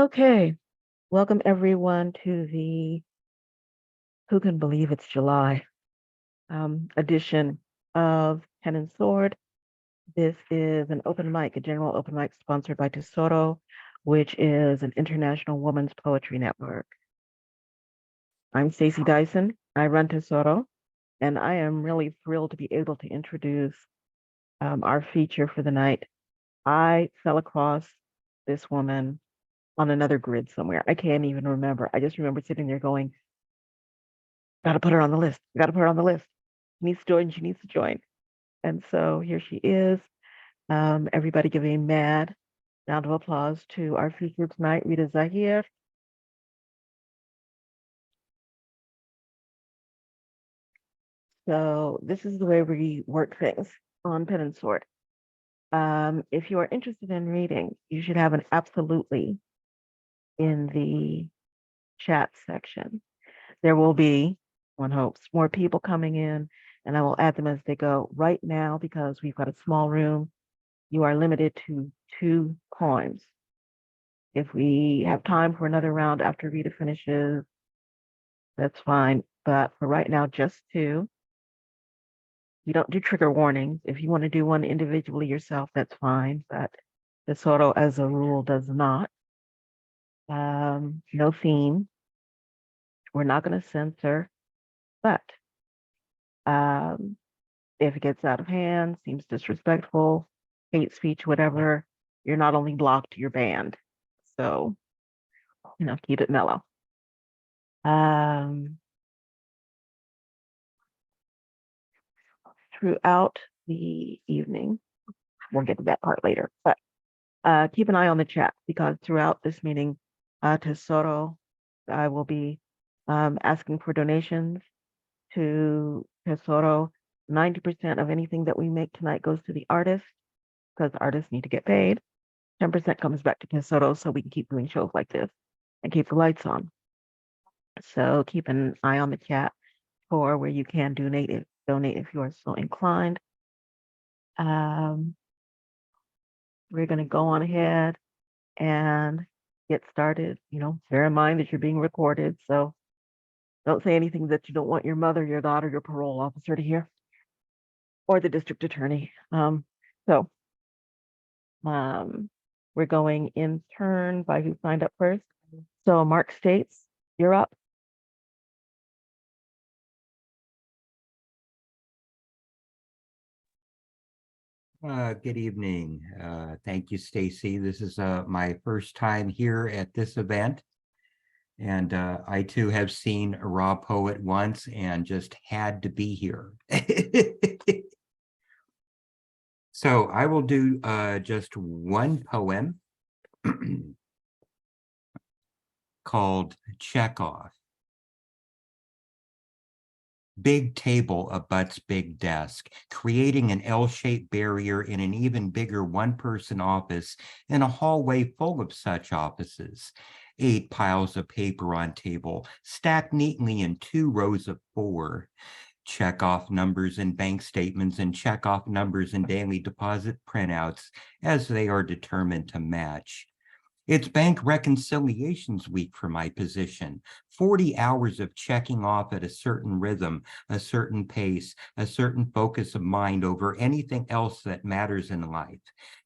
Okay, welcome everyone to the Who Can Believe It's July edition of Pen and Sword. This is an open mic, a general open mic sponsored by Tesoro, which is an international women's poetry network. I'm Stacey Dyson. I run Tesoro, and I am really thrilled to be able to introduce our feature for the night. I fell across this woman on another grid somewhere. I can't even remember. I just remember sitting there going, gotta put her on the list. Gotta put her on the list. She needs to join. She needs to join. And so here she is. Everybody give a mad round of applause to our feature tonight, Rita Zahir. So this is the way we work things on Pen and Sword. If you are interested in reading, you should have an absolutely in the chat section. There will be, one hopes, more people coming in, and I will add them as they go. Right now, because we've got a small room, you are limited to 2 poems. If we have time for another round after Rita finishes, that's fine. But for right now, just 2. You don't do trigger warnings. If you want to do one individually yourself, that's fine. But the Soto, as a rule, does not. No theme. We're not going to censor. But if it gets out of hand, seems disrespectful, hate speech, whatever, you're not only blocked, you're banned. So, keep it mellow. Throughout the evening, we'll get to that part later, but keep an eye on the chat because throughout this meeting, Tesoro, I will be asking for donations to Tesoro. 90% of anything that we make tonight goes to the artist because artists need to get paid. 10% comes back to Tesoro so we can keep doing shows like this and keep the lights on. So keep an eye on the chat for where you can donate if you are so inclined. We're going to go on ahead and get started. Bear in mind that you're being recorded, so don't say anything that you don't want your mother, your daughter, your parole officer to hear, or the district attorney. So we're going in turn by who signed up first. So Mark States, you're up. Good evening. Thank you, Stacy. This is my first time here at this event. And I too have seen a raw poet once and just had to be here. So I will do just one poem called Chekhov. Big table abuts big desk, creating an L-shaped barrier in an even bigger one-person office in a hallway full of such offices. 8 piles of paper on table, stacked neatly in 2 rows of 4. Check off numbers in bank statements and check off numbers in daily deposit printouts as they are determined to match. It's bank reconciliations week for my position. 40 hours of checking off at a certain rhythm, a certain pace, a certain focus of mind over anything else that matters in life.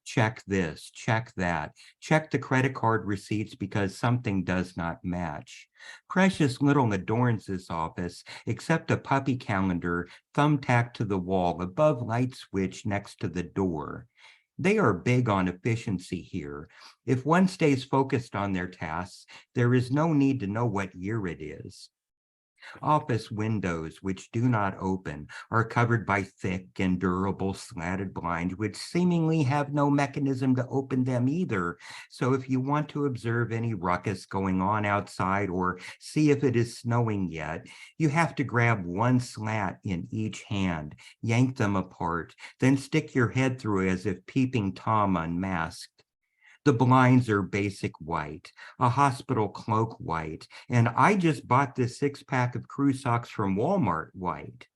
Check this, check that, check the credit card receipts because something does not match. Precious little adorns this office, except a puppy calendar thumbtacked to the wall above light switch next to the door. They are big on efficiency here. If one stays focused on their tasks, there is no need to know what year it is. Office windows, which do not open, are covered by thick and durable slatted blinds, which seemingly have no mechanism to open them either. So if you want to observe any ruckus going on outside or see if it is snowing yet, you have to grab one slat in each hand, yank them apart, then stick your head through as if peeping Tom unmasked. The blinds are basic white, a hospital cloak white, and I just bought this 6-pack of crew socks from Walmart white.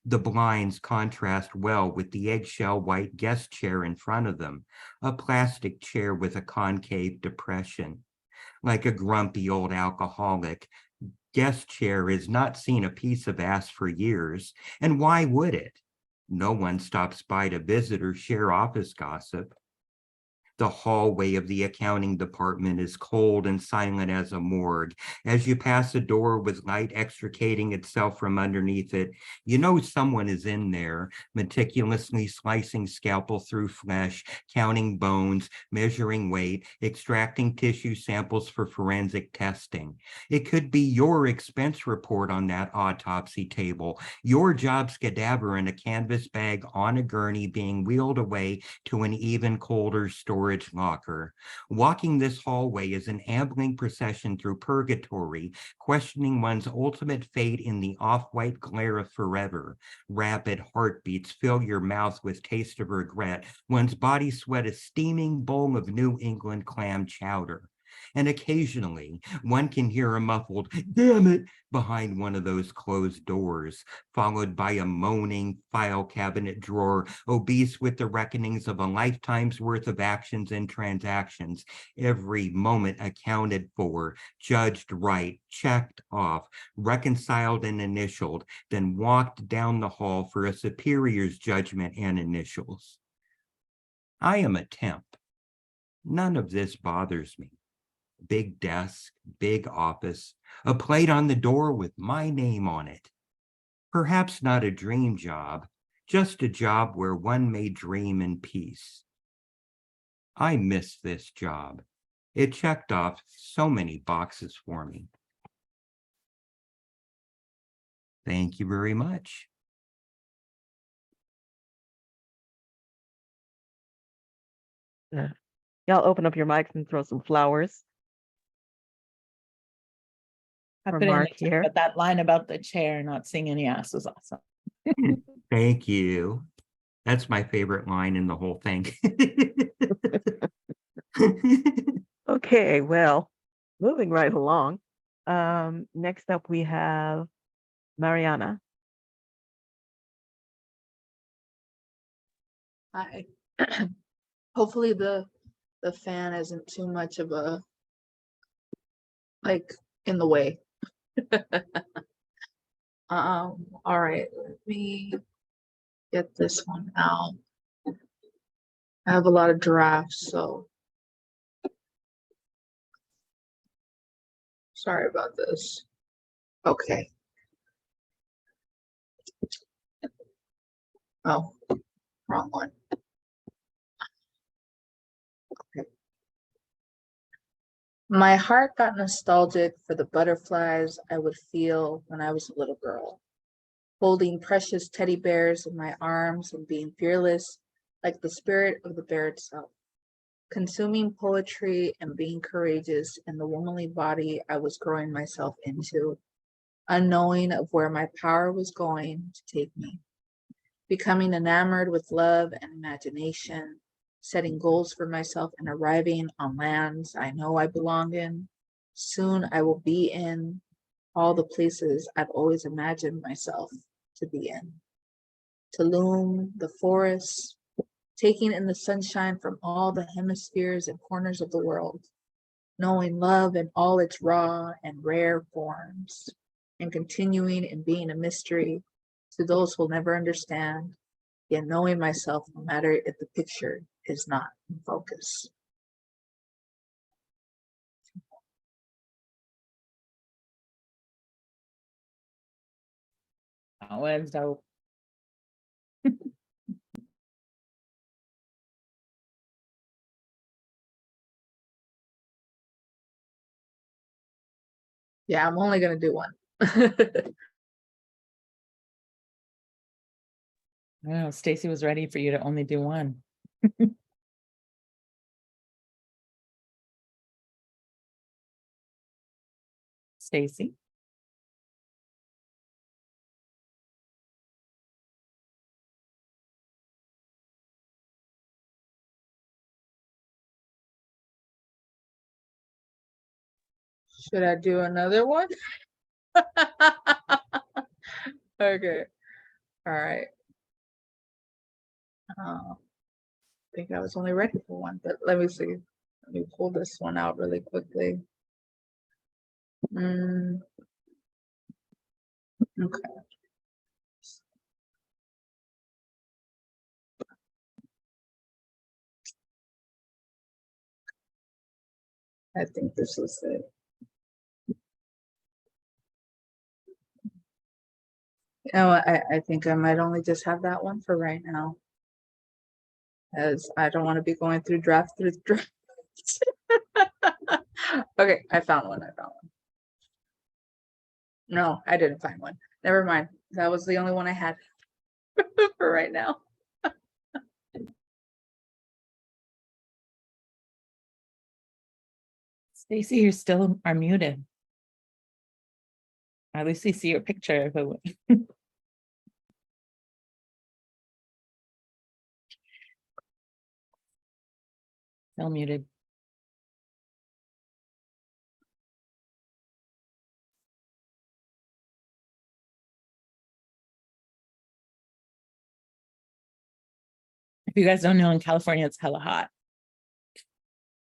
The blinds contrast well with the eggshell white guest chair in front of them, a plastic chair with a concave depression. Like a grumpy old alcoholic, guest chair has not seen a piece of ass for years. And why would it? No one stops by to visit or share office gossip. The hallway of the accounting department is cold and silent as a morgue. As you pass a door with light extricating itself from underneath it, you know someone is in there, meticulously slicing scalpel through flesh, counting bones, measuring weight, extracting tissue samples for forensic testing. It could be your expense report on that autopsy table, your job's cadaver in a canvas bag on a gurney being wheeled away to an even colder storage locker. Walking this hallway is an ambling procession through purgatory, questioning one's ultimate fate in the off-white glare of forever. Rapid heartbeats fill your mouth with taste of regret. One's body sweat a steaming bowl of New England clam chowder. And occasionally, one can hear a muffled, "Damn it," behind one of those closed doors, followed by a moaning file cabinet drawer, obese with the reckonings of a lifetime's worth of actions and transactions, every moment accounted for, judged right, checked off, reconciled and initialed, then walked down the hall for a superior's judgment and initials. I am a temp. None of this bothers me. Big desk, big office, a plate on the door with my name on it. Perhaps not a dream job, just a job where one may dream in peace. I miss this job. It checked off so many boxes for me. Thank you very much. Yeah. Y'all open up your mics and throw some flowers I for put in the Mark chat, here. but that line about the chair not seeing any ass was awesome. Thank you. That's my favorite line in the whole thing. Okay, well, moving right along. Next up we have Mariana. Hi. Hopefully the fan isn't too much of a like in the way. All right, let me get this one out. I have a lot of drafts, so sorry about this. Okay. Oh, wrong one. Okay. My heart got nostalgic for the butterflies I would feel when I was a little girl, holding precious teddy bears in my arms and being fearless like the spirit of the bear itself, consuming poetry and being courageous in the womanly body I was growing myself into, unknowing of where my power was going to take me, becoming enamored with love and imagination, setting goals for myself and arriving on lands I know I belong in. Soon I will be in all the places I've always imagined myself to be in. Tulum, the forests, taking in the sunshine from all the hemispheres and corners of the world, knowing love in all its raw and rare forms, and continuing in being a mystery to those who'll never understand, yet knowing myself no matter if the picture is not in focus. That was dope. Yeah, I'm only gonna do one. Oh, Stacy was ready for you to only do one. Stacy. Should I do another one? Okay. All right. I think I was only ready for one, but let me see. Let me pull this one out really quickly. Mm, okay. I think this was it. Oh, I think I might only just have that one for right now, as I don't want to be going through draft through draft. Okay, I found one. I found one. No, I didn't find one. Never mind. That was the only one I had for right now. Stacy, you still are muted. At least we see your picture. But still muted. If you guys don't know, in California, it's hella hot.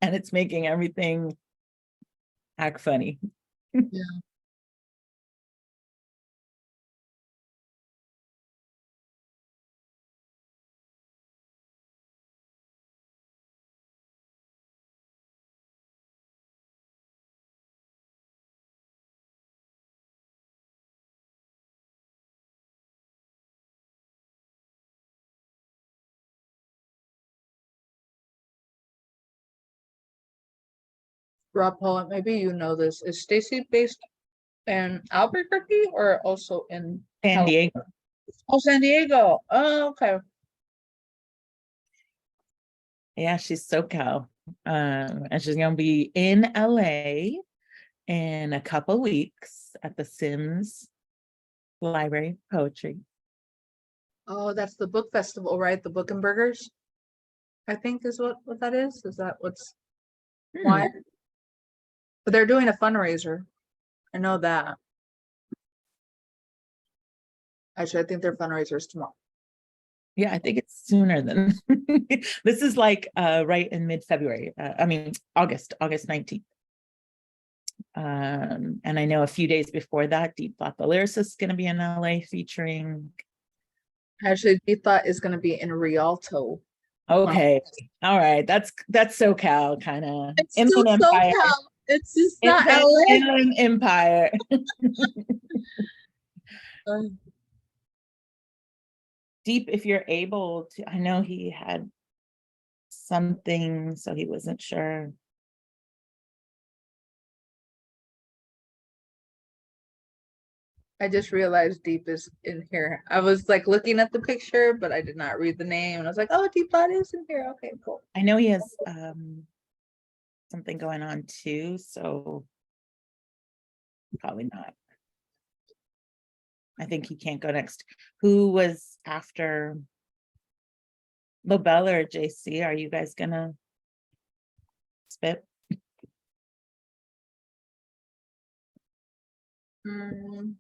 And it's making everything act funny. Rob Paul, maybe you know this. Is Stacy based in Albuquerque or also in San Diego. Oh, San Diego. Oh, okay. Yeah, she's SoCal. And she's gonna be in LA in a couple weeks at the Sims Library of Poetry. Oh, that's the book festival, right? The Book and Burgers, I think is what that is. Is that what's why? But they're doing a fundraiser. I know that. Actually, I think their fundraiser is tomorrow. Yeah, I think it's sooner than this is like right in mid-February. I mean August 19th. And I know a few days before that, Deep Thought the Lyricist is going to be in LA featuring. Actually, we thought is going to be in Rialto. Okay, all right, that's SoCal kind of It's still Empire. SoCal. It's just not LA. Inland Empire. Deep, if you're able to, I know he had something, so he wasn't sure. I just realized Deep is in here. I was like looking at the picture, but I did not read the name. And I was like, oh, Deep Thought is in here. Okay, cool. I know he has something going on too, so probably not. I think he can't go next. Who was after Lobella or JC? Are you guys gonna spit? Mm,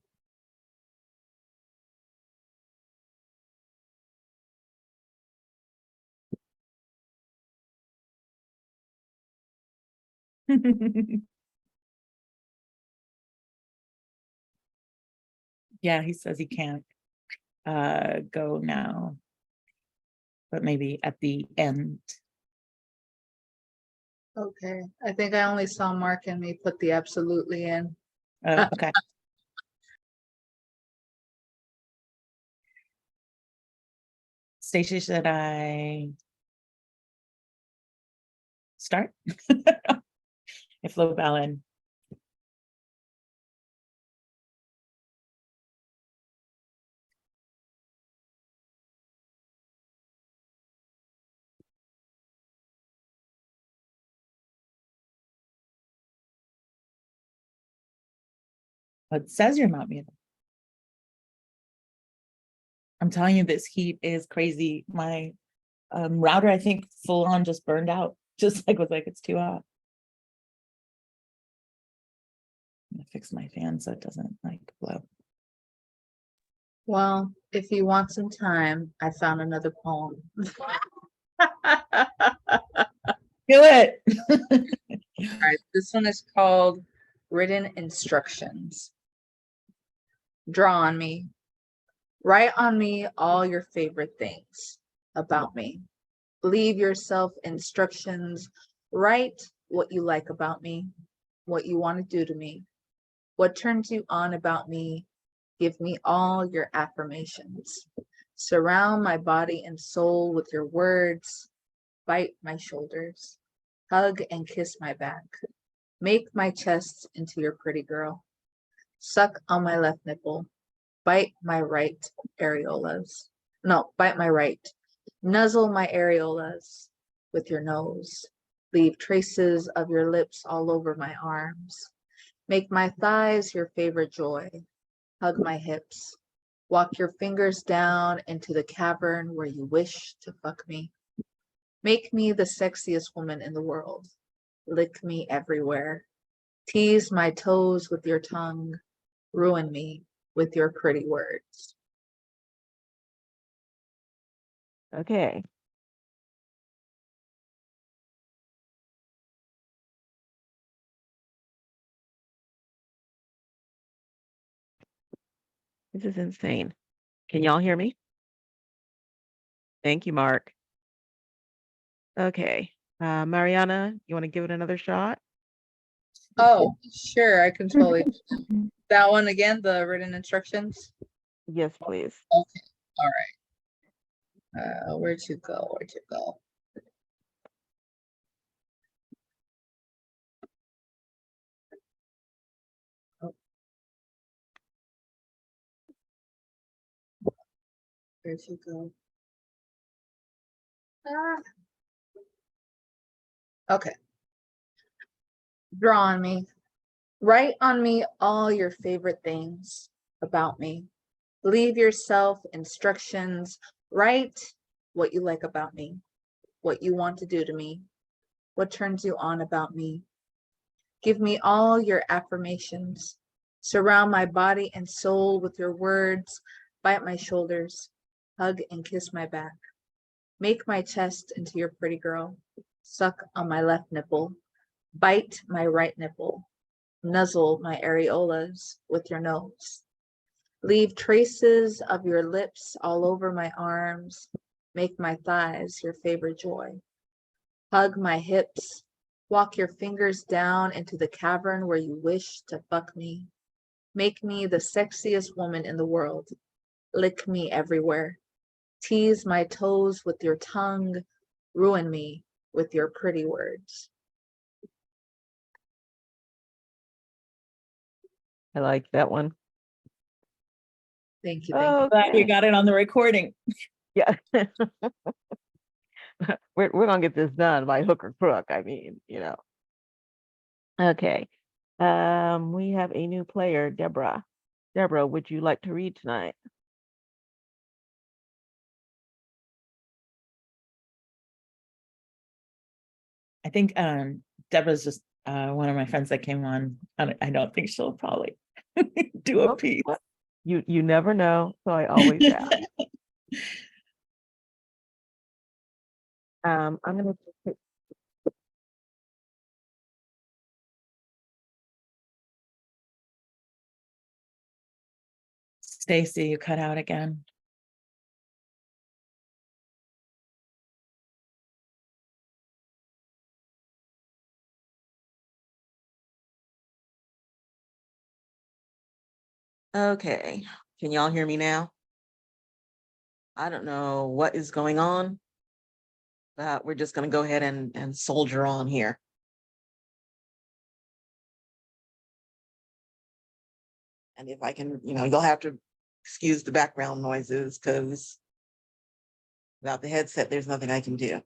Yeah, he says he can't go now, but maybe at the end. okay. I think I only saw Mark and me put the absolutely in. Okay. Stacey, should I start? If Lobella. It says you're not muted. I'm telling you, this heat is crazy. My router, I think, full on just burned out. Just like was like, it's too hot. I'm gonna fix my fan so it doesn't like blow. Well, if you want some time, I found another poem. Do it. All right, this one is called Written instructions. Draw on me. Write on me all your favorite things about me. Leave yourself instructions. Write what you like about me, what you want to do to me, what turns you on about me. Give me all your affirmations. Surround my body and soul with your words. Bite my shoulders. Hug and kiss my back. Make my chest into your pretty girl. Suck on my left nipple. Bite my right areolas. No, bite my right. Nuzzle my areolas with your nose. Leave traces of your lips all over my arms. Make my thighs your favorite joy. Hug my hips. Walk your fingers down into the cavern where you wish to fuck me. Make me the sexiest woman in the world. Lick me everywhere. Tease my toes with your tongue. Ruin me with your pretty words. Okay. This is insane. Can y'all hear me? Thank you, Mark. Okay. Mariana, you want to give it another shot? Oh, sure, I can totally. That one again, the written instructions. Yes, please. Okay, all right. Where'd you go? Where'd you go? Oh. Where'd you go? Ah. Okay. Draw on me. Write on me all your favorite things about me. Leave yourself instructions. Write what you like about me, what you want to do to me, what turns you on about me. Give me all your affirmations. Surround my body and soul with your words. Bite my shoulders. Hug and kiss my back. Make my chest into your pretty girl. Suck on my left nipple. Bite my right nipple. Nuzzle my areolas with your nose. Leave traces of your lips all over my arms. Make my thighs your favorite joy. Hug my hips. Walk your fingers down into the cavern where you wish to fuck me. Make me the sexiest woman in the world. Lick me everywhere. Tease my toes with your tongue. Ruin me with your pretty words. I like that one. Thank you. Thank you. Glad we Okay. got it on the recording. Yeah. We're gonna get this done by hook or crook. I mean, Okay. We have a new player, Deborah. Deborah, would you like to read tonight? I think Deborah's just one of my friends that came on. I don't think she'll probably do a Well, piece. You never know, so I always ask. I'm gonna take Stacy, you cut out again. Okay. Can y'all hear me now? I don't know what is going on, but we're just gonna go ahead and soldier on here. And if I can, you'll have to excuse the background noises because without the headset, there's nothing I can do.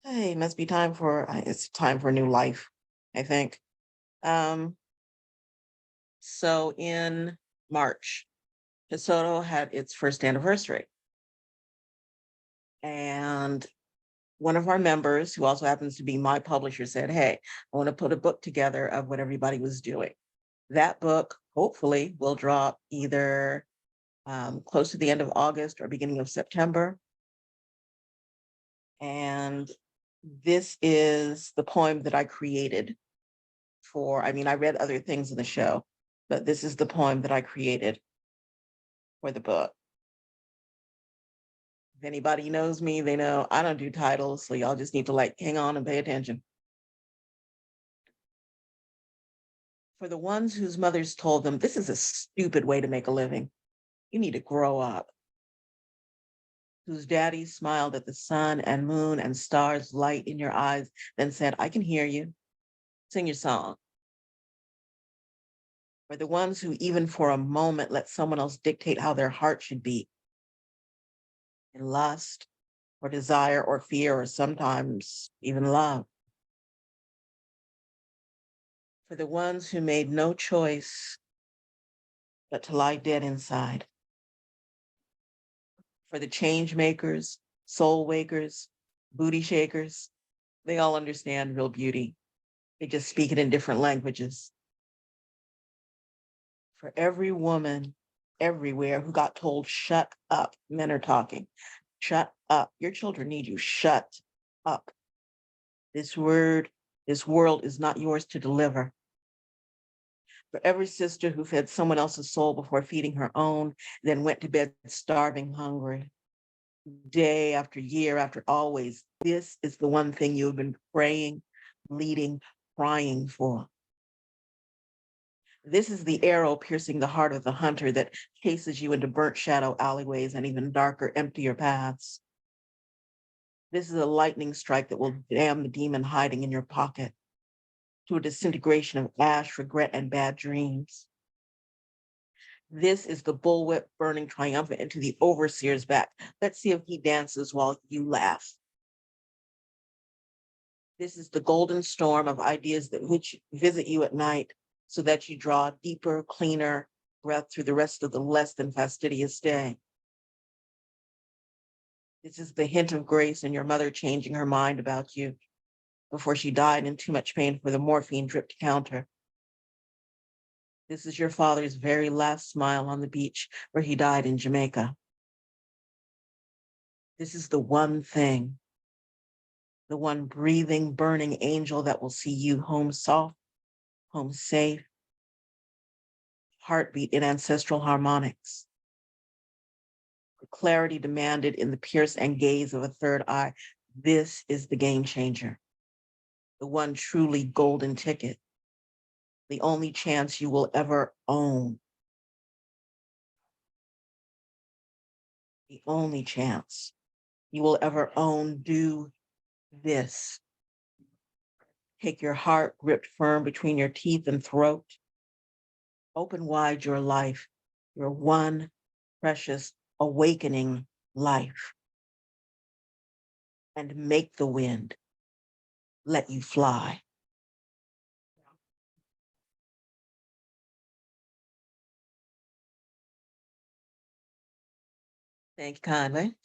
Hey, must be time for, it's time for a new life, I think. So in March, DeSoto had its first anniversary. And one of our members, who also happens to be my publisher, said, hey, I want to put a book together of what everybody was doing. That book, hopefully, will drop either close to the end of August or beginning of September. And this is the poem that I created I mean, I read other things in the show, but this is the poem that I created for the book. If anybody knows me, they know I don't do titles, so y'all just need to like hang on and pay attention. For the ones whose mothers told them this is a stupid way to make a living, you need to grow up. Whose daddies smiled at the sun and moon and stars light in your eyes, then said, I can hear you. Sing your song. For the ones who even for a moment let someone else dictate how their heart should beat. In lust or desire or fear or sometimes even love. For the ones who made no choice but to lie dead inside. For the change makers, soul wakers, booty shakers, they all understand real beauty. They just speak it in different languages. For every woman everywhere who got told, shut up, men are talking, shut up, your children need you, shut up. This world is not yours to deliver. For every sister who fed someone else's soul before feeding her own, then went to bed starving, hungry, day after year after always, this is the one thing you have been praying, bleeding, crying for. This is the arrow piercing the heart of the hunter that chases you into burnt shadow alleyways and even darker, emptier paths. This is a lightning strike that will damn the demon hiding in your pocket to a disintegration of ash, regret, and bad dreams. This is the bullwhip burning triumphant into the overseer's back. Let's see if he dances while you laugh. This is the golden storm of ideas that which visit you at night so that you draw deeper, cleaner breath through the rest of the less than fastidious day. This is the hint of grace in your mother changing her mind about you before she died in too much pain for the morphine drip to counter. This is your father's very last smile on the beach where he died in Jamaica. This is the one thing, the one breathing, burning angel that will see you home soft, home safe, heartbeat in ancestral harmonics. The clarity demanded in the pierce and gaze of a third eye. This is the game changer, the one truly golden ticket, the only chance you will ever own. The only chance you will ever own. Do this. Take your heart gripped firm between your teeth and throat. Open wide your life, your one precious awakening life. And make the wind let you fly. Thank you kindly.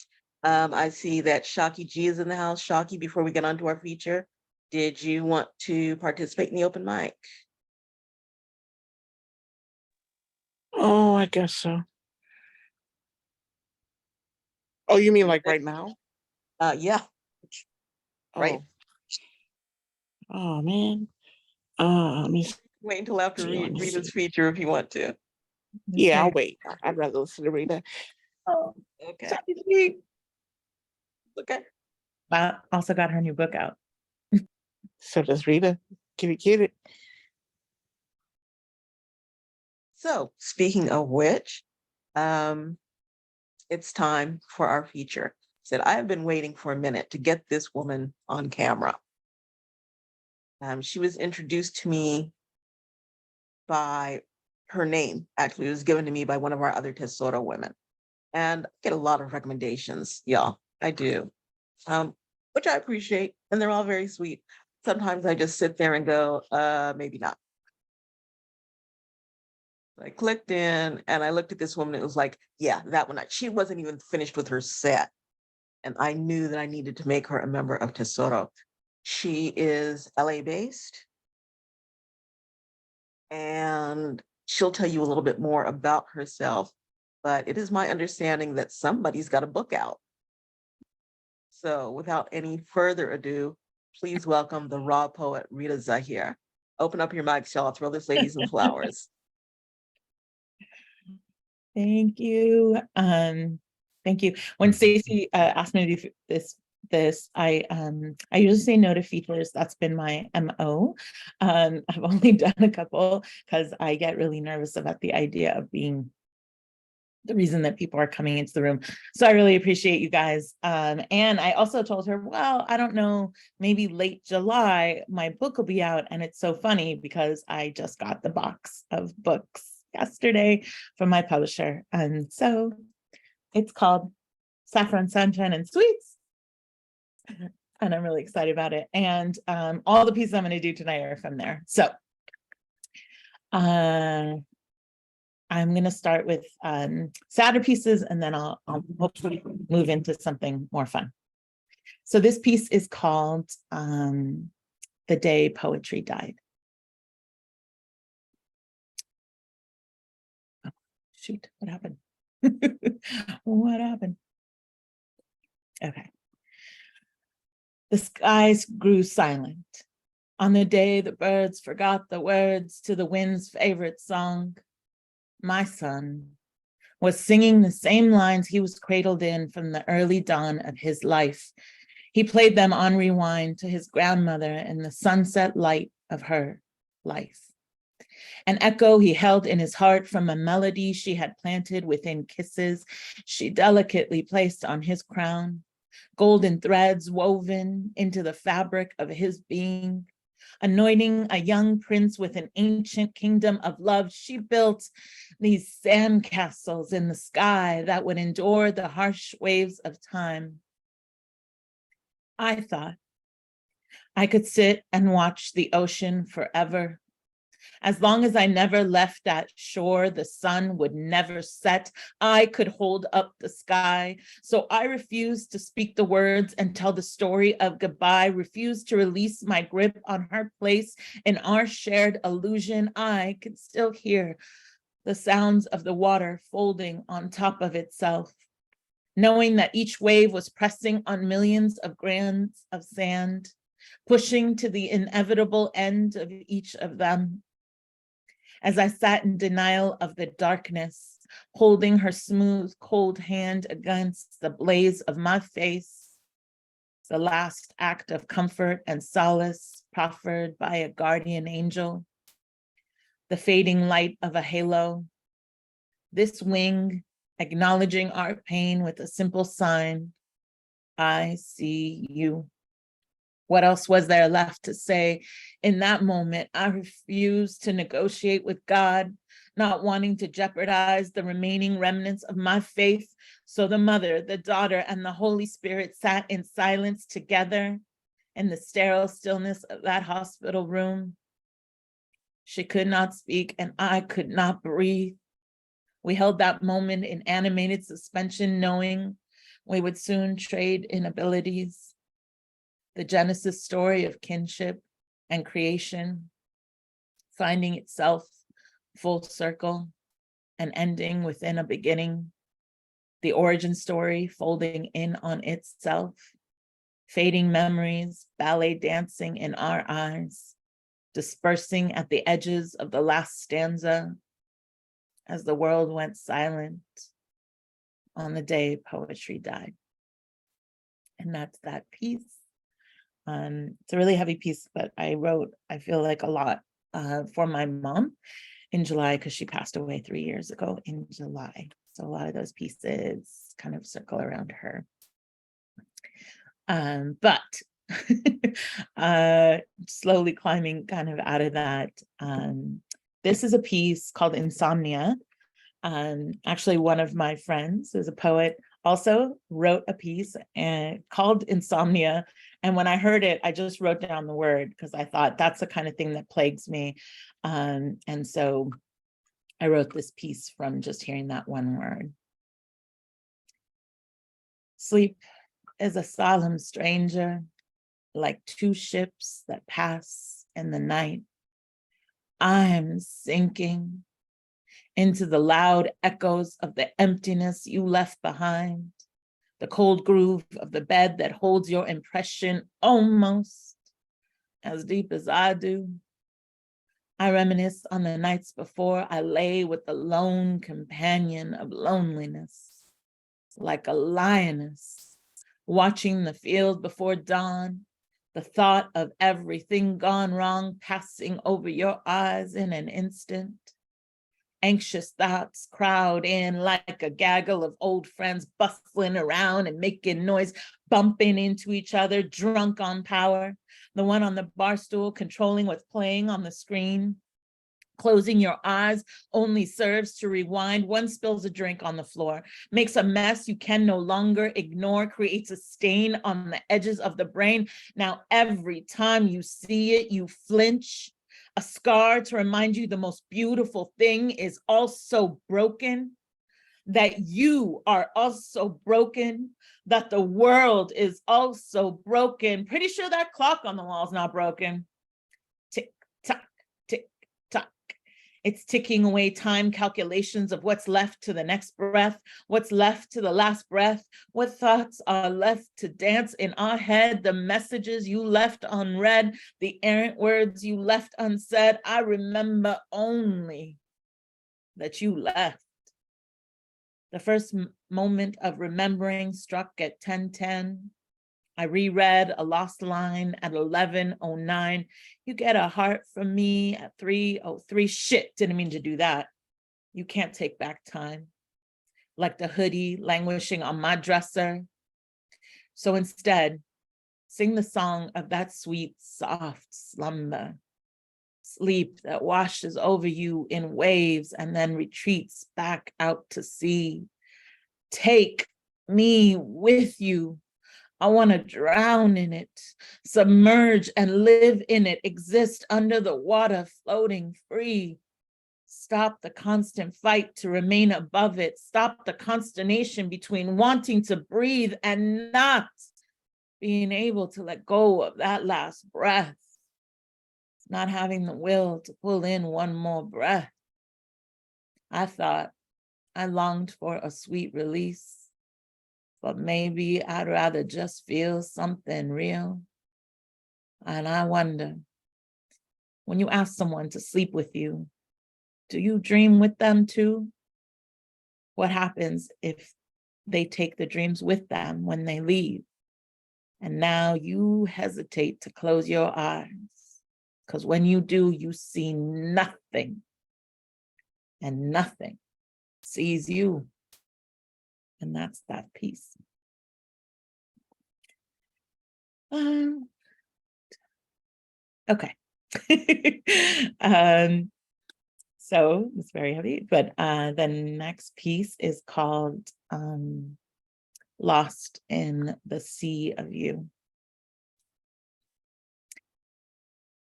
I see that Shaki G is in the house. Shaki, before we get on to our feature, did you want to participate in the open mic? Oh, I guess so. Oh, you mean like right now? Yeah, right. Oh man. Let me Wait until after see, let me Rita's see. feature if you want to. Yeah, I'll Okay. wait. I'd rather listen to Rita. Oh, Okay. sorry. Okay. I also got her new book out. So does Rita. Get it. So speaking of which, it's time for our feature. Said I have been waiting for a minute to get this woman on camera. She was introduced to me by her name. Actually, it was given to me by one of our other Tesoro women, and I get a lot of recommendations, y'all. I do, which I appreciate, and they're all very sweet. Sometimes I just sit there and go, maybe not. I clicked in and I looked at this woman. It was like, yeah, that one. She wasn't even finished with her set. And I knew that I needed to make her a member of Tesoro. She is LA based. And she'll tell you a little bit more about herself. But it is my understanding that somebody's got a book out. So without any further ado, please welcome the raw poet, Rita Zahir. Open up your mics, y'all. Throw this lady some flowers. Thank you. Thank you. When Stacy asked me to do this, I usually say no to features. That's been my MO. I've only done a couple because I get really nervous about the idea of being the reason that people are coming into the room. So I really appreciate you guys. And I also told her, well, I don't know, maybe late July, my book will be out. And it's so funny because I just got the box of books yesterday from my publisher. And so it's called Saffron, Sunshine, and Sweets. And I'm really excited about it. And all the pieces I'm going to do tonight are from there. So I'm going to start with sadder pieces, and then I'll hopefully move into something more fun. So this piece is called The Day Poetry Died. Oh, shoot, what happened? What happened? Okay. The skies grew silent. On the day the birds forgot the words to the wind's favorite song, my son was singing the same lines he was cradled in from the early dawn of his life. He played them on rewind to his grandmother in the sunset light of her life. An echo he held in his heart from a melody she had planted within kisses she delicately placed on his crown, golden threads woven into the fabric of his being. Anointing a young prince with an ancient kingdom of love, she built these sandcastles in the sky that would endure the harsh waves of time. I thought I could sit and watch the ocean forever. As long as I never left that shore, the sun would never set. I could hold up the sky. So I refused to speak the words and tell the story of goodbye, refused to release my grip on her place in our shared illusion. I could still hear the sounds of the water folding on top of itself, knowing that each wave was pressing on millions of grains of sand, pushing to the inevitable end of each of them. As I sat in denial of the darkness, holding her smooth, cold hand against the blaze of my face, the last act of comfort and solace proffered by a guardian angel, the fading light of a halo, this wing acknowledging our pain with a simple sign, I see you. What else was there left to say? In that moment, I refused to negotiate with God, not wanting to jeopardize the remaining remnants of my faith. So the Mother, the Daughter, and the Holy Spirit sat in silence together in the sterile stillness of that hospital room. She could not speak, and I could not breathe. We held that moment in animated suspension, knowing we would soon trade inabilities. The Genesis story of kinship and creation, finding itself full circle and ending within a beginning. The origin story folding in on itself, fading memories, ballet dancing in our eyes, dispersing at the edges of the last stanza as the world went silent on the day poetry died. And that's that piece. It's a really heavy piece, but I wrote, I feel like, a lot for my mom in July because she passed away 3 years ago in July. So a lot of those pieces kind of circle around her. But slowly climbing kind of out of that. This is a piece called Insomnia. Actually, one of my friends who's a poet also wrote a piece called Insomnia. And when I heard it, I just wrote down the word because I thought that's the kind of thing that plagues me. And so I wrote this piece from just hearing that one word. Sleep is a solemn stranger, like two ships that pass in the night. I'm sinking into the loud echoes of the emptiness you left behind, the cold groove of the bed that holds your impression almost as deep as I do. I reminisce on the nights before I lay with the lone companion of loneliness, like a lioness, watching the field before dawn, the thought of everything gone wrong passing over your eyes in an instant. Anxious thoughts crowd in like a gaggle of old friends bustling around and making noise, bumping into each other, drunk on power. The one on the bar stool controlling what's playing on the screen. Closing your eyes only serves to rewind. One spills a drink on the floor, makes a mess you can no longer ignore, creates a stain on the edges of the brain. Now, every time you see it, you flinch. A scar to remind you the most beautiful thing is also broken, that you are also broken, that the world is also broken. Pretty sure that clock on the wall is not broken. Tick, tock, tick, tock. It's ticking away time calculations of what's left to the next breath, what's left to the last breath, what thoughts are left to dance in our head, the messages you left unread, the errant words you left unsaid. I remember only that you left. The first moment of remembering struck at 10:10. I reread a lost line at 11:09. You get a heart from me at 3:03. Shit, didn't mean to do that. You can't take back time. Like the hoodie languishing on my dresser. So instead, sing the song of that sweet, soft slumber. Sleep that washes over you in waves and then retreats back out to sea. Take me with you. I want to drown in it, submerge and live in it, exist under the water, floating free. Stop the constant fight to remain above it. Stop the consternation between wanting to breathe and not being able to let go of that last breath. Not having the will to pull in one more breath. I thought I longed for a sweet release. But maybe I'd rather just feel something real. And I wonder, when you ask someone to sleep with you, do you dream with them too? What happens if they take the dreams with them when they leave? And now you hesitate to close your eyes, because when you do, you see nothing, and nothing sees you. And that's that piece. Okay. So it's very heavy, but the next piece is called Lost in the Sea of You.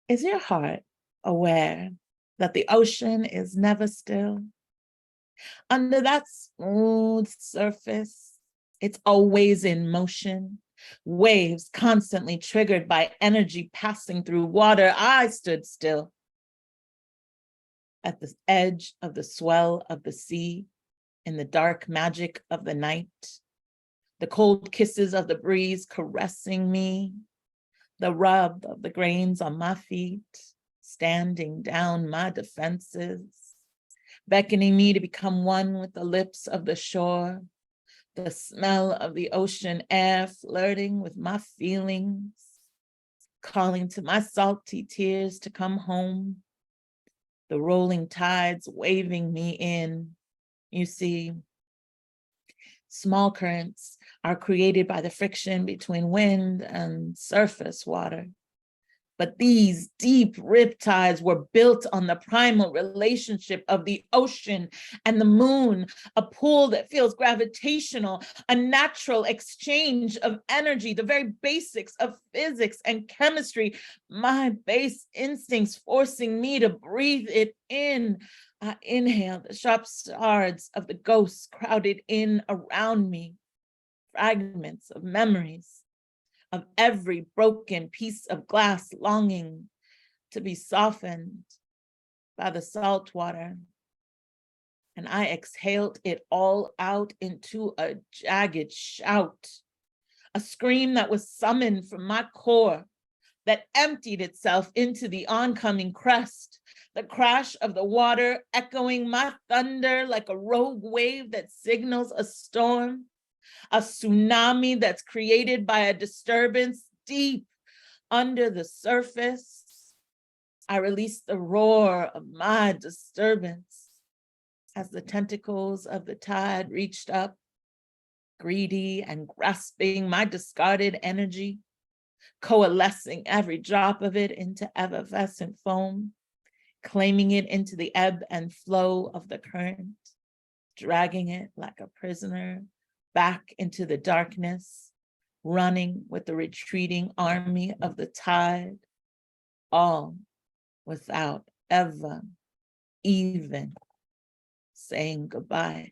Is your heart aware that the ocean is never still? Under that smooth surface, it's always in motion. Waves constantly triggered by energy passing through water. I stood still at the edge of the swell of the sea, in the dark magic of the night, the cold kisses of the breeze caressing me, the rub of the grains on my feet, standing down my defenses, beckoning me to become one with the lips of the shore, the smell of the ocean air flirting with my feelings, calling to my salty tears to come home, the rolling tides waving me in. You see, small currents are created by the friction between wind and surface water. But these deep riptides were built on the primal relationship of the ocean and the moon, a pull that feels gravitational, a natural exchange of energy, the very basics of physics and chemistry, my base instincts forcing me to breathe it in. I inhale the sharp shards of the ghosts crowded in around me, fragments of memories, of every broken piece of glass longing to be softened by the salt water. And I exhaled it all out into a jagged shout, a scream that was summoned from my core, that emptied itself into the oncoming crest, the crash of the water echoing my thunder like a rogue wave that signals a storm, a tsunami that's created by a disturbance deep under the surface. I release the roar of my disturbance as the tentacles of the tide reached up, greedy and grasping my discarded energy, coalescing every drop of it into effervescent foam, claiming it into the ebb and flow of the current, dragging it like a prisoner back into the darkness, running with the retreating army of the tide, all without ever even saying goodbye.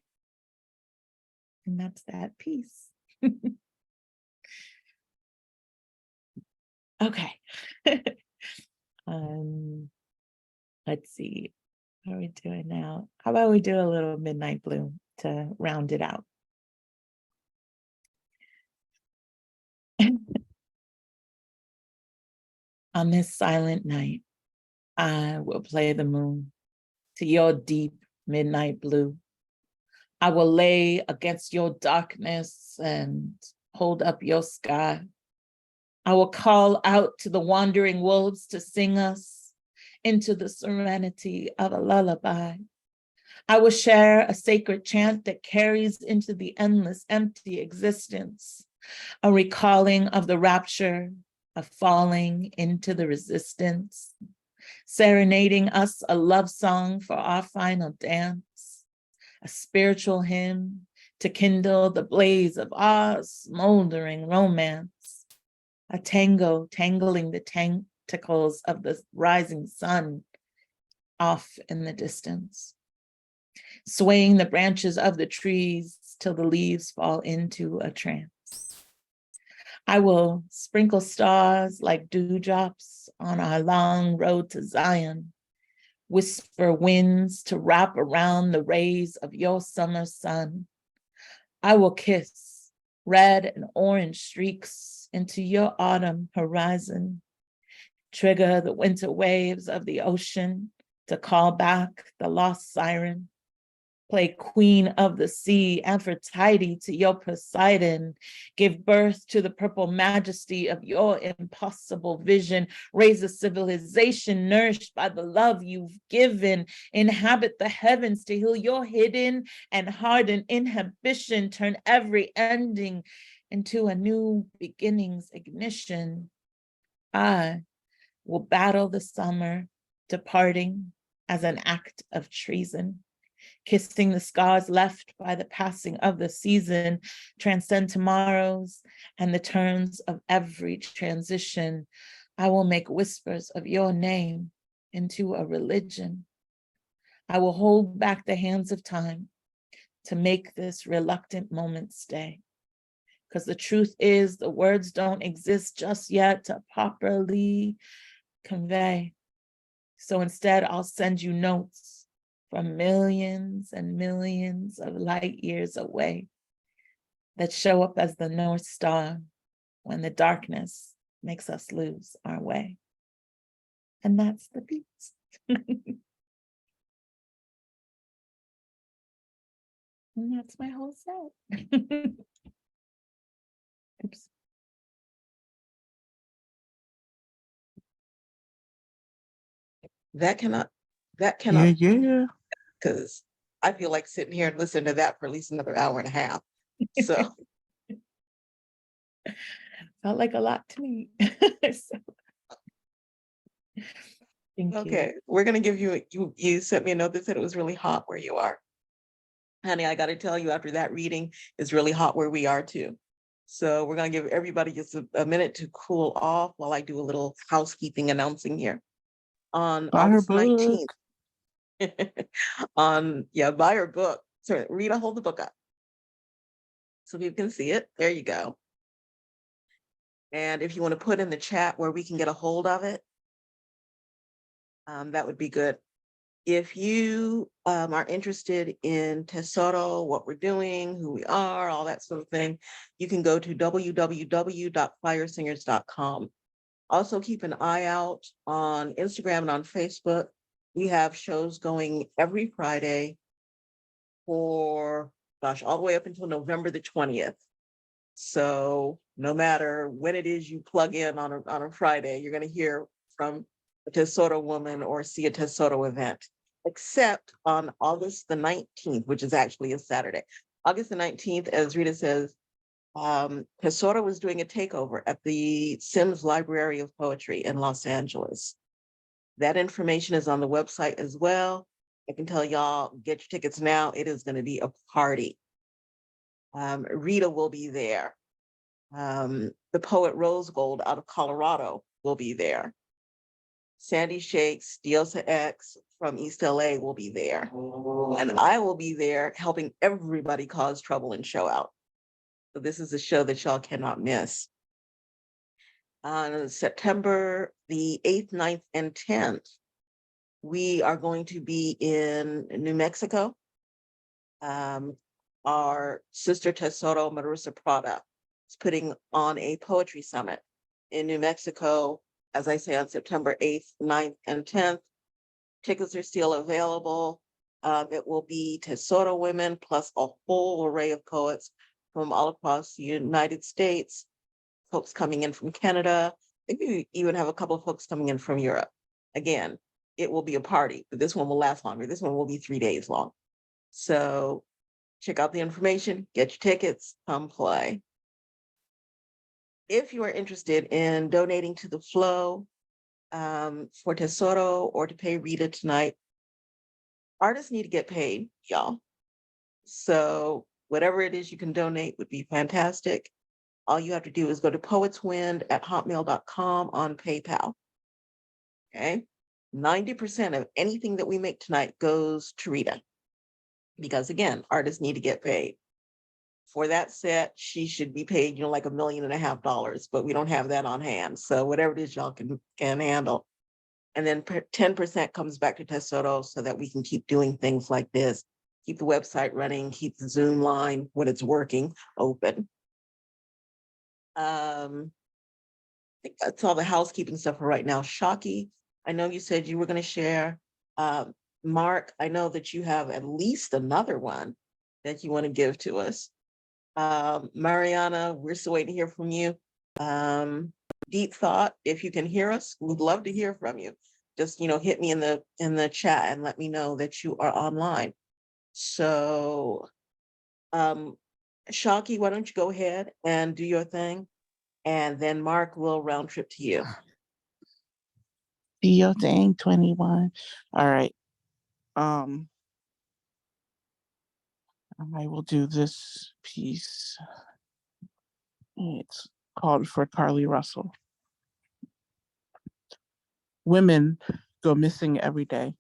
And that's that piece. Okay. Let's see. How are we doing now? How about we do a little Midnight Blue to round it out? On this silent night, I will play the moon to your deep midnight blue. I will lay against your darkness and hold up your sky. I will call out to the wandering wolves to sing us into the serenity of a lullaby. I will share a sacred chant that carries into the endless empty existence, a recalling of the rapture of falling into the resistance, serenading us a love song for our final dance, a spiritual hymn to kindle the blaze of our smoldering romance, a tango tangling the tentacles of the rising sun off in the distance, swaying the branches of the trees till the leaves fall into a trance. I will sprinkle stars like dewdrops on our long road to Zion, whisper winds to wrap around the rays of your summer sun. I will kiss red and orange streaks into your autumn horizon, trigger the winter waves of the ocean to call back the lost siren, play queen of the sea, Aphrodite to your Poseidon, give birth to the purple majesty of your impossible vision, raise a civilization nourished by the love you've given, inhabit the heavens to heal your hidden and hardened inhibition, turn every ending into a new beginning's ignition. I will battle the summer, departing as an act of treason, kissing the scars left by the passing of the season, transcend tomorrows and the turns of every transition. I will make whispers of your name into a religion. I will hold back the hands of time to make this reluctant moment stay. Because the truth is, the words don't exist just yet to properly convey. So instead, I'll send you notes from millions and millions of light years away that show up as the North Star when the darkness makes us lose our way. And that's the piece. And that's my whole set. Oops. That cannot, Yeah. because I feel like sitting here and listening to that for at least another hour and a half. So, Felt like a lot to me. So, thank you. okay, we're gonna give you, you sent me a note that said it was really hot where you are. Honey, I gotta tell you, after that reading, it's really hot where we are too. So we're gonna give everybody just a minute to cool off while I do a little housekeeping announcing here. On Buy her August book. 19th, buy her book. So Rita, hold the book up so people can see it. There you go. And if you want to put in the chat where we can get a hold of it, that would be good. If you are interested in Tesoro, what we're doing, who we are, all that sort of thing, you can go to www.firesingers.com. Also keep an eye out on Instagram and on Facebook. We have shows going every Friday for, gosh, all the way up until November the 20th. So no matter when it is you plug in on a Friday, you're going to hear from a Tesoro woman or see a Tesoro event, except on August the 19th, which is actually a Saturday. August the 19th, as Rita says, Tesoro was doing a takeover at the Sims Library of Poetry in Los Angeles. That information is on the website as well. I can tell y'all, get your tickets now. It is going to be a party. Rita will be there. The poet Rose Gold out of Colorado will be there. Sandy Shakes, Diosa X from East LA will be there. And I will be there helping everybody cause trouble and show out. So this is a show that y'all cannot miss. On September the 8th, 9th, and 10th, we are going to be in New Mexico. Our sister Tesoro, Marissa Prada, is putting on a poetry summit in New Mexico, as I say, on September 8th, 9th, and 10th. Tickets are still available. It will be Tesoro women plus a whole array of poets from all across the United States, folks coming in from Canada. I think we even have a couple of folks coming in from Europe. Again, it will be a party, but this one will last longer. This one will be 3 days long. So check out the information, get your tickets, come play. If you are interested in donating to the Flow for Tesoro or to pay Rita tonight, artists need to get paid, y'all. So whatever it is you can donate would be fantastic. All you have to do is go to poetswind@hotmail.com on PayPal. Okay. 90% of anything that we make tonight goes to Rita. Because again, artists need to get paid. For that set, she should be paid, like $1.5 million, but we don't have that on hand. So whatever it is y'all can handle. And then 10% comes back to Tesoro so that we can keep doing things like this, keep the website running, keep the Zoom line when it's working open. I think that's all the housekeeping stuff for right now. Shaki, I know you said you were going to share. Mark, I know that you have at least another one that you want to give to us. Mariana, we're still waiting to hear from you. Deep Thought, if you can hear us, we'd love to hear from you. Just, hit me in the chat and let me know that you are online. So, Shaki, why don't you go ahead and do your thing? And then Mark will round trip to you. Do your thing, 21. All right. I will do this piece. It's called For Carly Russell. Women go missing every day.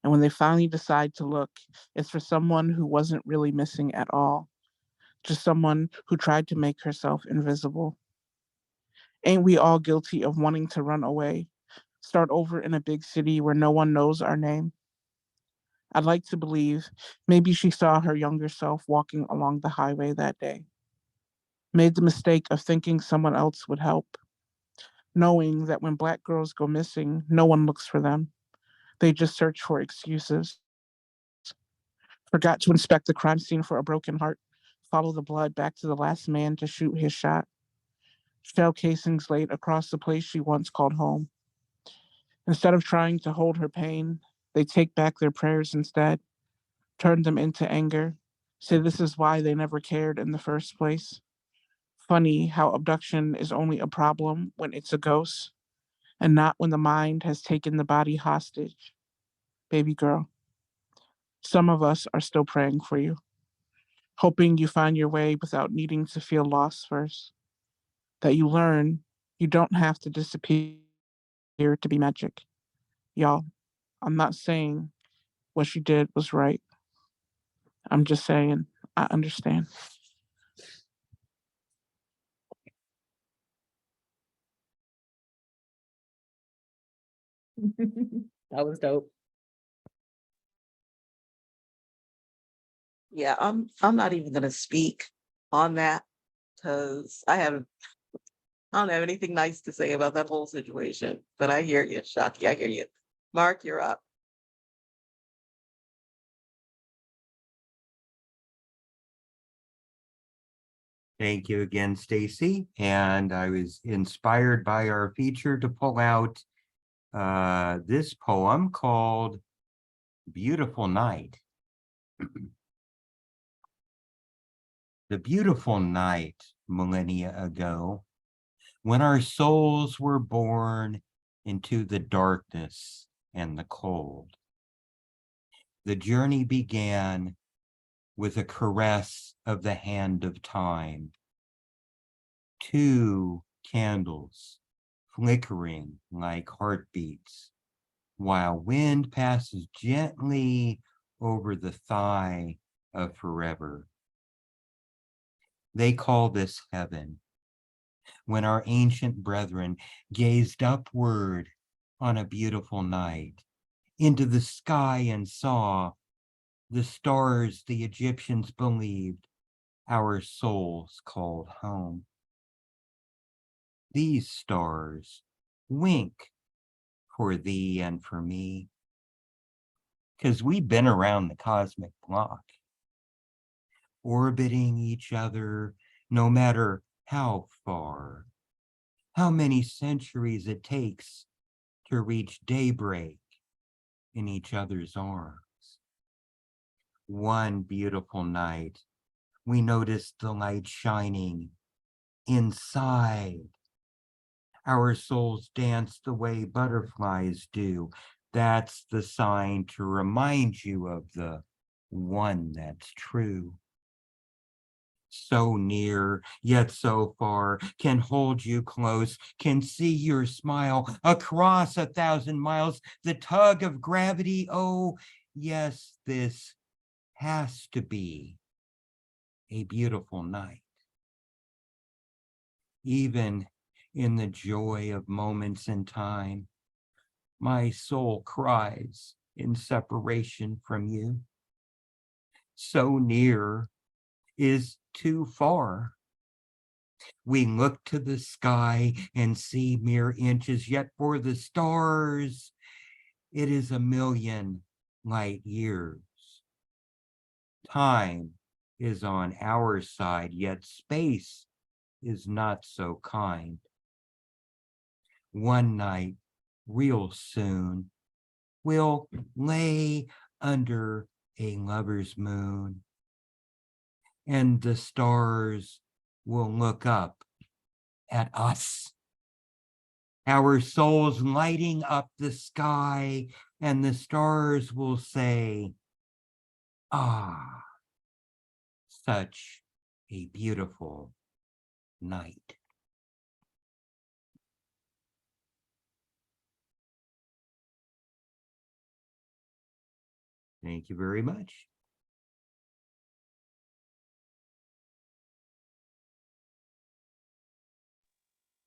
And when they finally decide to look, it's for someone who wasn't really missing at all, just someone who tried to make herself invisible. Ain't we all guilty of wanting to run away, start over in a big city where no one knows our name? I'd like to believe maybe she saw her younger self walking along the highway that day, made the mistake of thinking someone else would help, knowing that when Black girls go missing, no one looks for them. They just search for excuses. Forgot to inspect the crime scene for a broken heart, follow the blood back to the last man to shoot his shot. Shell casings laid across the place she once called home. Instead of trying to hold her pain, they take back their prayers instead, turn them into anger, say this is why they never cared in the first place. Funny how abduction is only a problem when it's a ghost, and not when the mind has taken the body hostage. Baby girl, some of us are still praying for you, hoping you find your way without needing to feel lost first, that you learn you don't have to disappear to be magic. Y'all, I'm not saying what she did was right. I'm just saying I understand. That was dope. Yeah, I'm not even gonna speak on that because I don't have anything nice to say about that whole situation. But I hear you, Shaki. I hear you. Mark, you're up. Thank you again, Stacy. And I was inspired by our feature to pull out this poem called Beautiful Night. The beautiful night millennia ago, when our souls were born into the darkness and the cold. The journey began with a caress of the hand of time. 2 candles flickering like heartbeats, while wind passes gently over the thigh of forever. They call this heaven. When our ancient brethren gazed upward on a beautiful night into the sky and saw the stars the Egyptians believed our souls called home. These stars wink for thee and for me, 'cause we've been around the cosmic block, orbiting each other no matter how far, how many centuries it takes to reach daybreak in each other's arms. One beautiful night, we noticed the light shining inside. Our souls dance the way butterflies do. That's the sign to remind you of the one that's true. So near, yet so far, can hold you close, can see your smile across 1,000 miles. The tug of gravity, oh, yes, this has to be a beautiful night. Even in the joy of moments in time, my soul cries in separation from you. So near is too far. We look to the sky and see mere inches, yet for the stars, it is 1,000,000 light years. Time is on our side, yet space is not so kind. One night, real soon, we'll lay under a lover's moon, and the stars will look up at us. Our souls lighting up the sky, and the stars will say, ah, such a beautiful night. Thank you very much.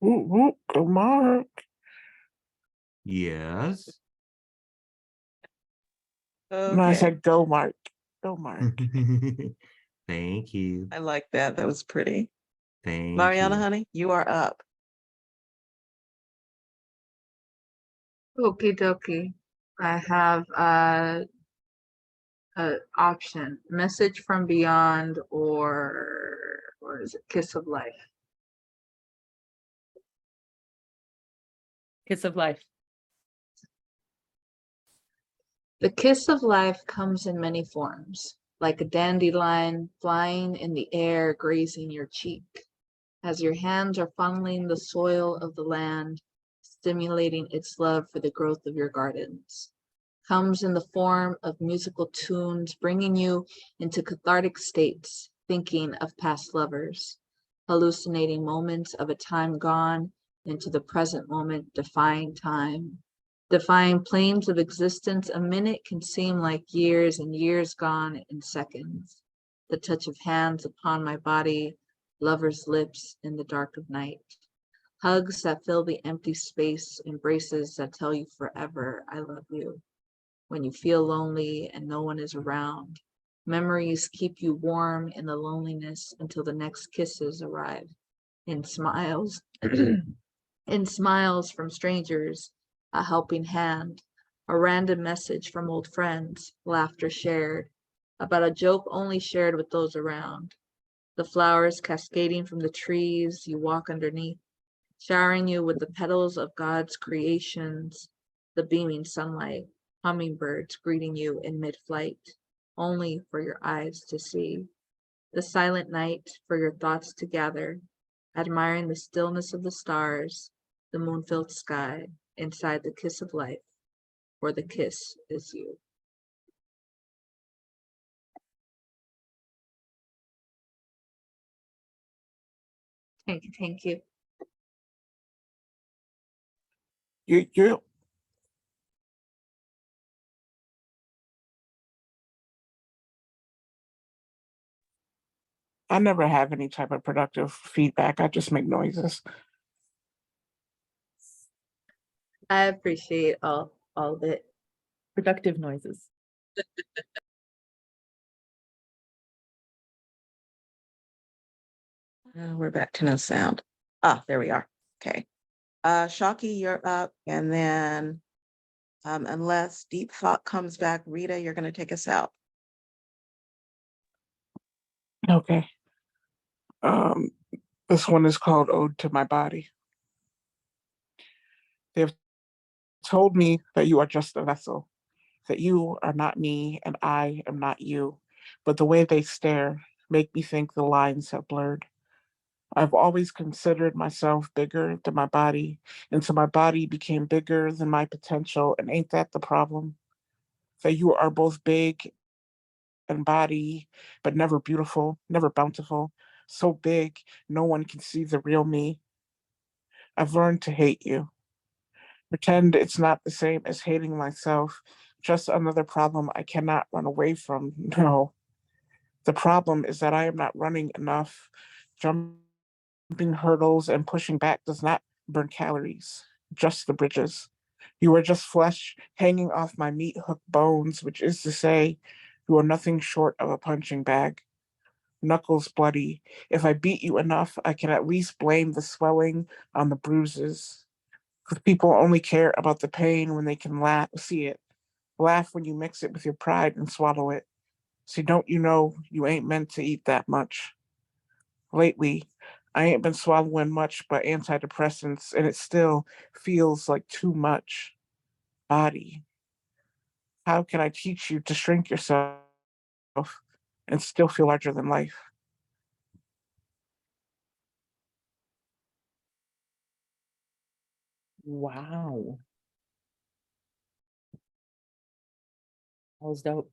Go Mark. Yes. No, I Okay, said go Mark. Go Mark. Thank you. I like that. That was pretty. Thank Mariana, you. honey, you are up. Okie dokie. I have a option: Message from Beyond, or is it Kiss of Life? Kiss of life. The kiss of life comes in many forms, like a dandelion flying in the air, grazing your cheek, as your hands are funneling the soil of the land, stimulating its love for the growth of your gardens. Comes in the form of musical tunes, bringing you into cathartic states, thinking of past lovers, hallucinating moments of a time gone into the present moment, defying time, defying planes of existence. A minute can seem like years, and years gone in seconds. The touch of hands upon my body, lovers' lips in the dark of night. Hugs that fill the empty space, embraces that tell you forever, I love you. When you feel lonely and no one is around, memories keep you warm in the loneliness until the next kisses arrive. In smiles, in smiles from strangers, a helping hand, A random message from old friends, laughter shared, about a joke only shared with those around. The flowers cascading from the trees you walk underneath, showering you with the petals of God's creations, the beaming sunlight, hummingbirds greeting you in mid-flight, only for your eyes to see. The silent night for your thoughts to gather, admiring the stillness of the stars, the moon-filled sky, inside the kiss of life, where the kiss is you. Thank you, thank you. You I never have any type of productive feedback. I just make noises. I appreciate all of it. Productive noises. We're back to no sound. There we are. Okay. Shocky, you're up. And then unless Deep Thought comes back, Rita, you're going to take us out. Okay. Um, this one is called Ode to My Body. They have told me that you are just a vessel, that you are not me and I am not you. But the way they stare make me think the lines have blurred. I've always considered myself bigger than my body, and so my body became bigger than my potential. And ain't that the problem? That you are both big and body, but never beautiful, never bountiful, so big no one can see the real me. I've learned to hate you. Pretend it's not the same as hating myself, just another problem I cannot run away from. No, the problem is that I am not running enough. Jumping hurdles and pushing back does not burn calories, just the bridges. You are just flesh hanging off my meat hook bones, which is to say, you are nothing short of a punching bag. Knuckles bloody. If I beat you enough, I can at least blame the swelling on the bruises. Because people only care about the pain when they can see it. Laugh when you mix it with your pride and swallow it. See, don't you know you ain't meant to eat that much? Lately, I ain't been swallowing much but antidepressants, and it still feels like too much. Body. How can I teach you to shrink yourself and still feel larger than life? Wow. That was dope.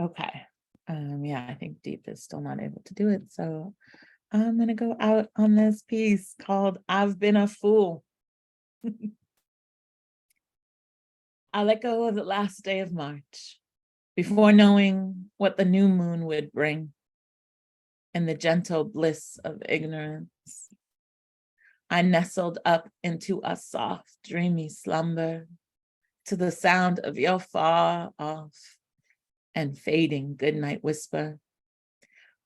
Okay. Yeah, I think Deep is still not able to do it. So I'm gonna go out on this piece called I've Been a Fool. I let go of the last day of March before knowing what the new moon would bring in the gentle bliss of ignorance. I nestled up into a soft, dreamy slumber to the sound of your far off and fading goodnight whisper,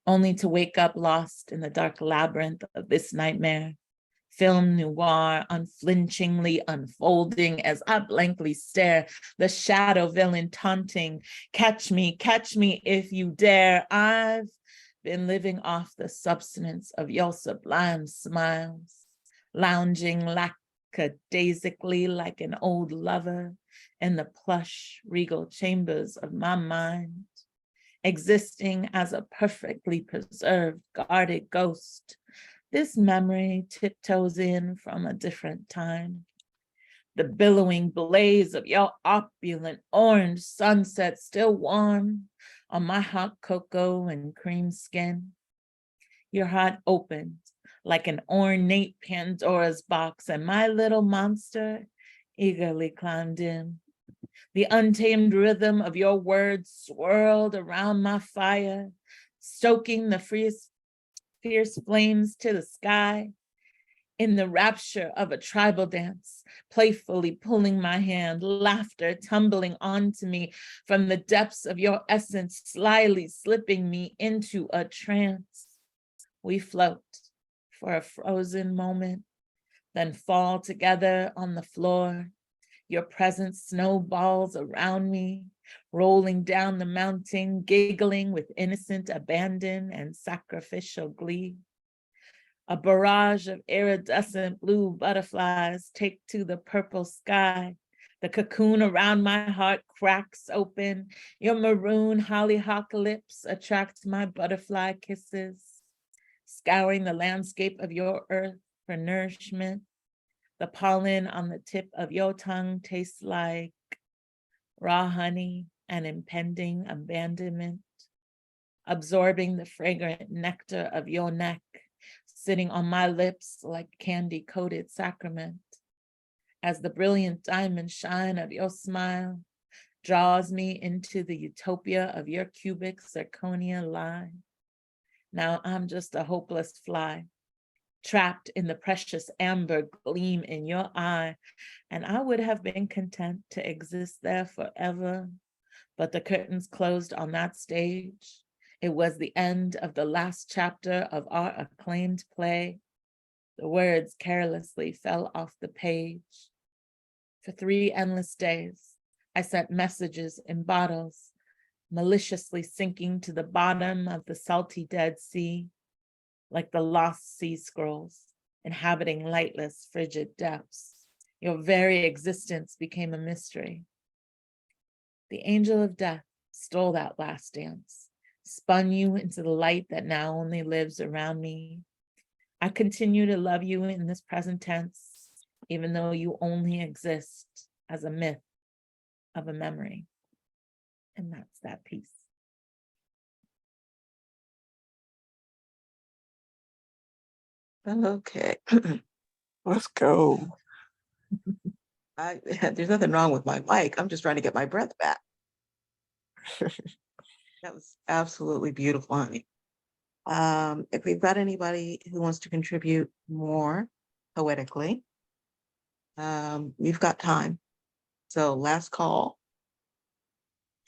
only to wake up lost in the dark labyrinth of this nightmare. Film noir unflinchingly unfolding as I blankly stare, the shadow villain taunting, catch me if you dare. I've been living off the substance of your sublime smiles, lounging lackadaisically like an old lover in the plush regal chambers of my mind, existing as a perfectly preserved, guarded ghost. This memory tiptoes in from a different time. The billowing blaze of your opulent orange sunset still warm on my hot cocoa and cream skin. Your heart opened like an ornate Pandora's box, and my little monster eagerly climbed in. The untamed rhythm of your words swirled around my fire, stoking the fierce flames to the sky. in the rapture of a tribal dance, playfully pulling my hand, laughter tumbling onto me from the depths of your essence, slyly slipping me into a trance. We float for a frozen moment, then fall together on the floor. Your presence snowballs around me, rolling down the mountain, giggling with innocent abandon and sacrificial glee. A barrage of iridescent blue butterflies take to the purple sky. The cocoon around my heart cracks open. Your maroon hollyhock lips attract my butterfly kisses, scouring the landscape of your earth for nourishment. The pollen on the tip of your tongue tastes like raw honey and impending abandonment, absorbing the fragrant nectar of your neck, sitting on my lips like candy-coated sacrament, as the brilliant diamond shine of your smile draws me into the utopia of your cubic zirconia line. Now I'm just a hopeless fly, trapped in the precious amber gleam in your eye, and I would have been content to exist there forever, but the curtains closed on that stage. It was the end of the last chapter of our acclaimed play. The words carelessly fell off the page. For 3 endless days, I sent messages in bottles, maliciously sinking to the bottom of the salty Dead Sea, like the lost sea scrolls, inhabiting lightless, frigid depths. Your very existence became a mystery. The angel of death stole that last dance, spun you into the light that now only lives around me. I continue to love you in this present tense, even though you only exist as a myth of a memory. And that's that piece. Okay. Let's go. There's nothing wrong with my mic. I'm just trying to get my breath back. That was absolutely beautiful, honey. If we've got anybody who wants to contribute more poetically, we've got time. So last call.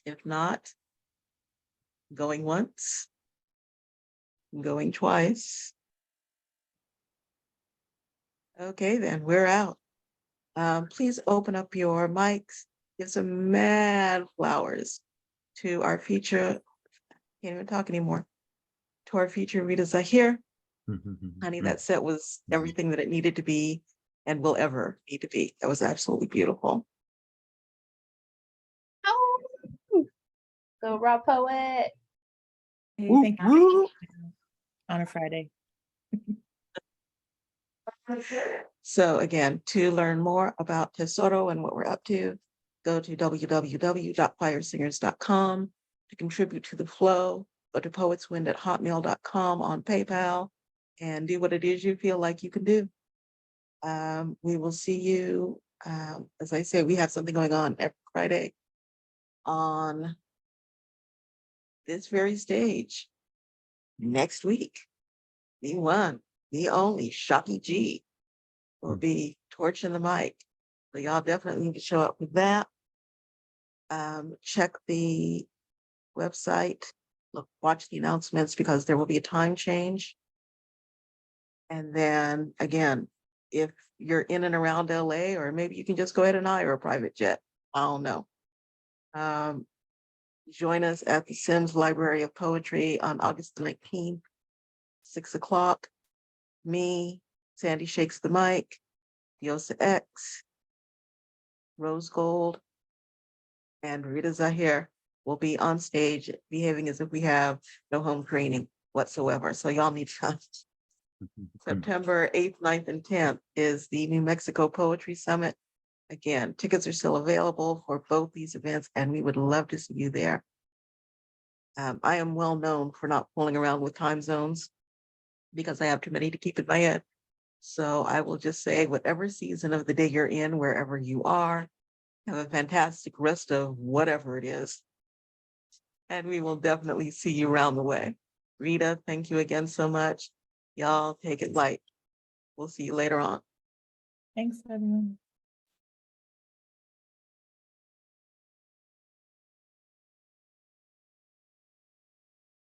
If not, going once, going twice. Okay, then we're out. Please open up your mics. Give some mad flowers to our feature. Can't even talk anymore. To our feature, Rita Zahir. Honey, that set was everything that it needed to be and will ever need to be. That was absolutely beautiful. Go raw poet. Hey, Woo, thank you. woo. On a Friday. So again, to learn more about Tesoro and what we're up to, go to www.firesingers.com. To contribute to the flow, go to poetswind@hotmail.com on PayPal and do what it is you feel like you can do. We will see you. As I said, we have something going on every Friday on this very stage next week. The one, the only Shocky G will be torching the mic. So y'all definitely need to show up with that. Check the website, look, watch the announcements because there will be a time change. And then again, if you're in and around LA, or maybe you can just go ahead and hire a private jet. I don't know. Join us at the Sims Library of Poetry on August 19th, 6 o'clock. Me, Sandy Shakes the Mic, Diosa X, Rose Gold, and Rita Zahir will be on stage behaving as if we have no home training whatsoever. So y'all need to come. September 8th, 9th, and 10th is the New Mexico Poetry Summit. Again, tickets are still available for both these events, and we would love to see you there. I am well known for not fooling around with time zones because I have too many to keep in my head. So I will just say, whatever season of the day you're in, wherever you are, have a fantastic rest of whatever it is. And we will definitely see you around the way. Rita, thank you again so much. Y'all take it light. We'll see you later on. Thanks, everyone.